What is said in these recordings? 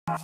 Today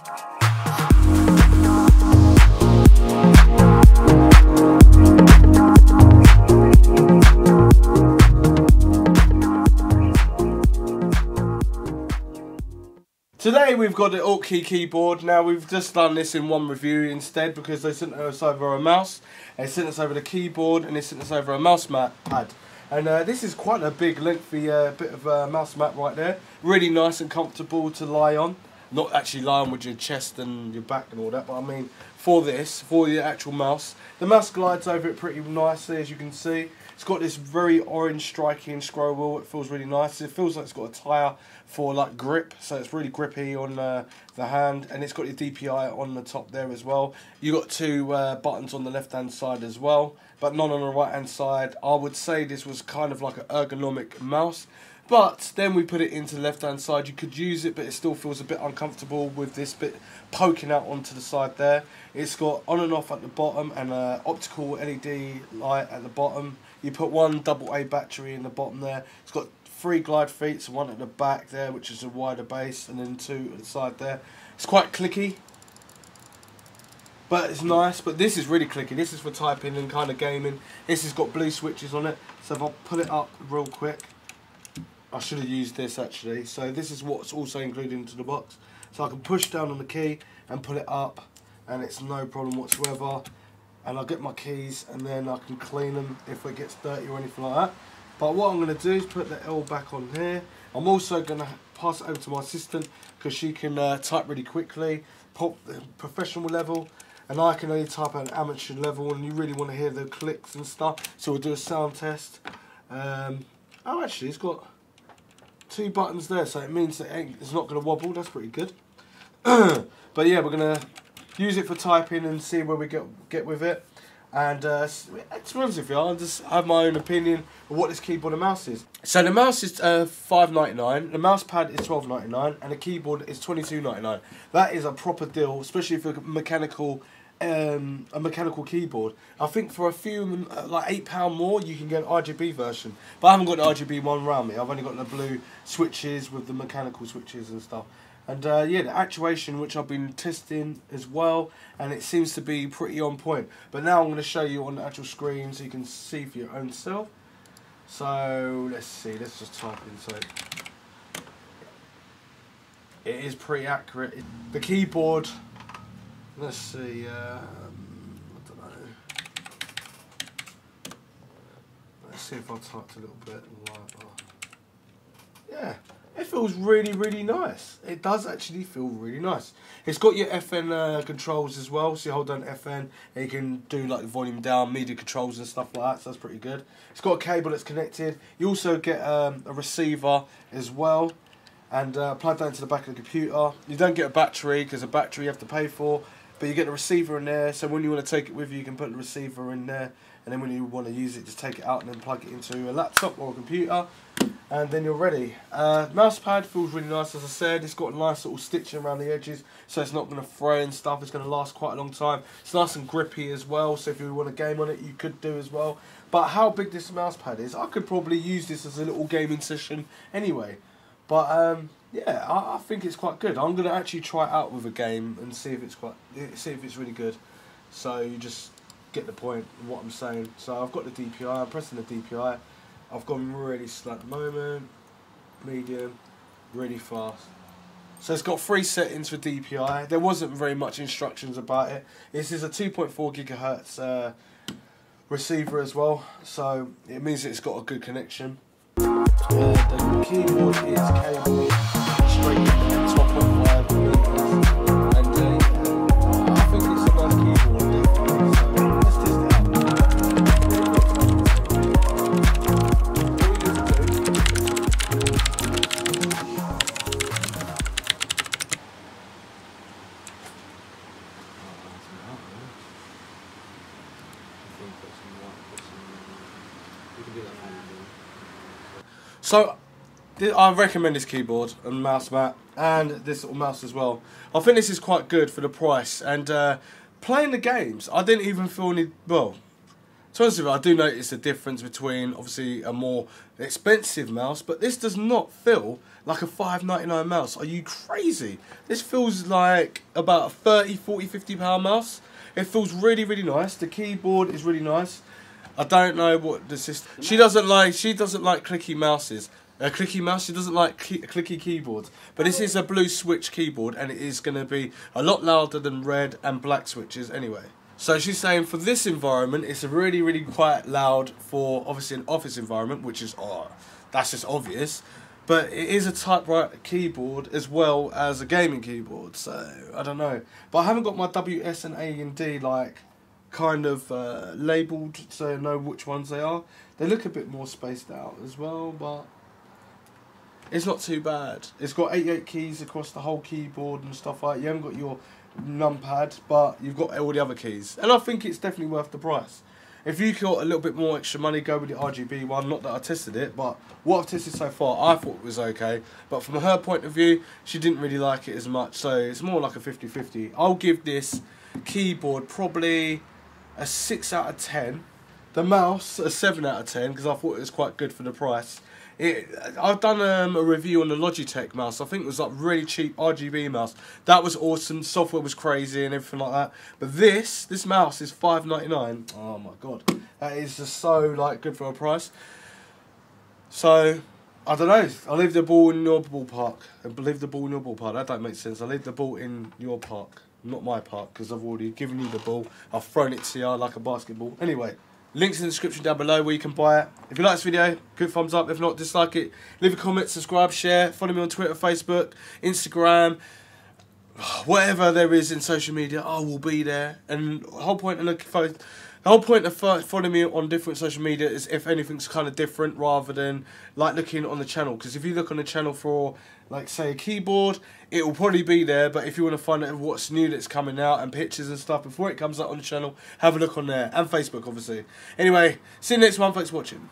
we've got the Aukey keyboard. Now we've just done this in one review instead because they sent us over a mouse, they sent us over the keyboard, and they sent us over a mouse mat pad. And this is quite a big lengthy bit of mouse mat right there. Really nice and comfortable to lie on. Not actually lie on with your chest and your back and all that, but I mean for this, for the actual mouse. The mouse glides over it pretty nicely, as you can see. It's got this very orange striking scroll wheel. It feels really nice. It feels like it's got a tyre for like grip, so it's really grippy on the hand, and it's got your DPI on the top there as well. You got two buttons on the left hand side as well, but none on the right hand side. I would say this was kind of like an ergonomic mouse, but then we put it into the left hand side. You could use it, but it still feels a bit uncomfortable with this bit poking out onto the side there. It's got on and off at the bottom and an optical LED light at the bottom. You put one AA battery in the bottom there. It's got 3 glide feet, so one at the back there, which is a wider base, and then 2 at the side there. It's quite clicky, but it's nice. But this is really clicky. This is for typing and kind of gaming. This has got blue switches on it, so if I pull it up real quick, I should have used this actually. So this is what's also included into the box. So I can push down on the key and pull it up, and it's no problem whatsoever. And I'll get my keys, and then I can clean them if it gets dirty or anything like that. But what I'm going to do is put the L back on here. I'm also going to pass it over to my assistant because she can type really quickly, pop the professional level, and I can only type at an amateur level, and you really want to hear the clicks and stuff. So we'll do a sound test. Oh, actually, it's got 2 buttons there, so it means that it's not going to wobble. That's pretty good. But yeah, we're going to use it for typing and see where we get with it. And to be honest with you, I just have my own opinion of what this keyboard and mouse is. So the mouse is $5.99, the mouse pad is $12.99, and the keyboard is $22.99. That is a proper deal, especially for a mechanical keyboard. I think for a few, like £8 more, you can get an RGB version. But I haven't got the RGB one around me. I've only got the blue switches with the mechanical switches and stuff. And yeah, the actuation, which I've been testing as well, and it seems to be pretty on point. But now I'm going to show you on the actual screen so you can see for your own self. So let's see, let's just type in. So it is pretty accurate. The keyboard, let's see, I don't know. Let's see if I typed a little bit. Yeah. It feels really, really nice. It does actually feel really nice. It's got your FN controls as well, so you hold down FN and you can do like volume down, media controls and stuff like that, so that's pretty good. It's got a cable that's connected. You also get a receiver as well, and plug that into the back of the computer. You don't get a battery, because a battery you have to pay for, but you get the receiver in there, so when you want to take it with you, you can put the receiver in there, and then when you want to use it, just take it out and then plug it into a laptop or a computer, and then you're ready. Mouse pad feels really nice, as I said. It's got a nice little stitching around the edges, so it's not going to fray and stuff. It's going to last quite a long time. It's nice and grippy as well, so if you want to game on it, you could do as well. But how big this mouse pad is, I could probably use this as a little gaming session anyway. But yeah, I think it's quite good. I'm going to actually try it out with a game and see if it's really good. So you just get the point of what I'm saying. So I've got the DPI. I'm pressing the DPI. I've gone really slow at the moment, medium, really fast. So it's got 3 settings for DPI. There wasn't very much instructions about it. This is a 2.4 gigahertz receiver as well, so it means it's got a good connection. The keyboard is cable straight to 12.5 millimeters, and I think it's a nice keyboard. So let's test it out. So I recommend this keyboard and mouse mat and this little mouse as well. I think this is quite good for the price, and playing the games, I didn't even feel any, well, So honestly, I do notice a difference between obviously a more expensive mouse, but this does not feel like a £5.99 mouse. Are you crazy? This feels like about a £30, £40, £50 mouse. It feels really, really nice. The keyboard is really nice. I don't know what the system. She doesn't like clicky mouses. A clicky mouse. She doesn't like clicky keyboards. But this is a blue switch keyboard, and it is going to be a lot louder than red and black switches anyway. So she's saying for this environment, it's really, really quite loud for obviously an office environment, which is, that's just obvious. But it is a typewriter keyboard as well as a gaming keyboard, so I don't know. But I haven't got my W, S and A and D like kind of labelled so I know which ones they are. They look a bit more spaced out as well, but it's not too bad. It's got 88 keys across the whole keyboard and stuff like that. You haven't got your numpad, but you've got all the other keys, and I think it's definitely worth the price. If you got a little bit more extra money, go with the RGB one. Not that I tested it, but what I've tested so far, I thought it was okay. But from her point of view, she didn't really like it as much, so it's more like a 50-50. I'll give this keyboard probably a 6 out of 10. The mouse a 7 out of 10 because I thought it was quite good for the price. I've done a review on the Logitech mouse. I think it was like really cheap RGB mouse. That was awesome. Software was crazy and everything like that. But this mouse is $5.99. Oh my god, that is just so like good for a price. So I don't know. I leave the ball in your ballpark. And leave the ball in your ballpark. That don't make sense. I leave the ball in your park, not my park, because I've already given you the ball. I've thrown it to you like a basketball. Anyway. Links in the description down below where you can buy it. If you like this video, good thumbs up. If not, dislike it. Leave a comment, subscribe, share. Follow me on Twitter, Facebook, Instagram. Whatever there is in social media, I will be there. And the whole point of following me on different social media is if anything's kind of different rather than like looking on the channel. Because if you look on the channel for like say a keyboard, it will probably be there, but if you want to find out what's new that's coming out and pictures and stuff before it comes up on the channel, have a look on there, and Facebook obviously. Anyway, see you next one, thanks for watching.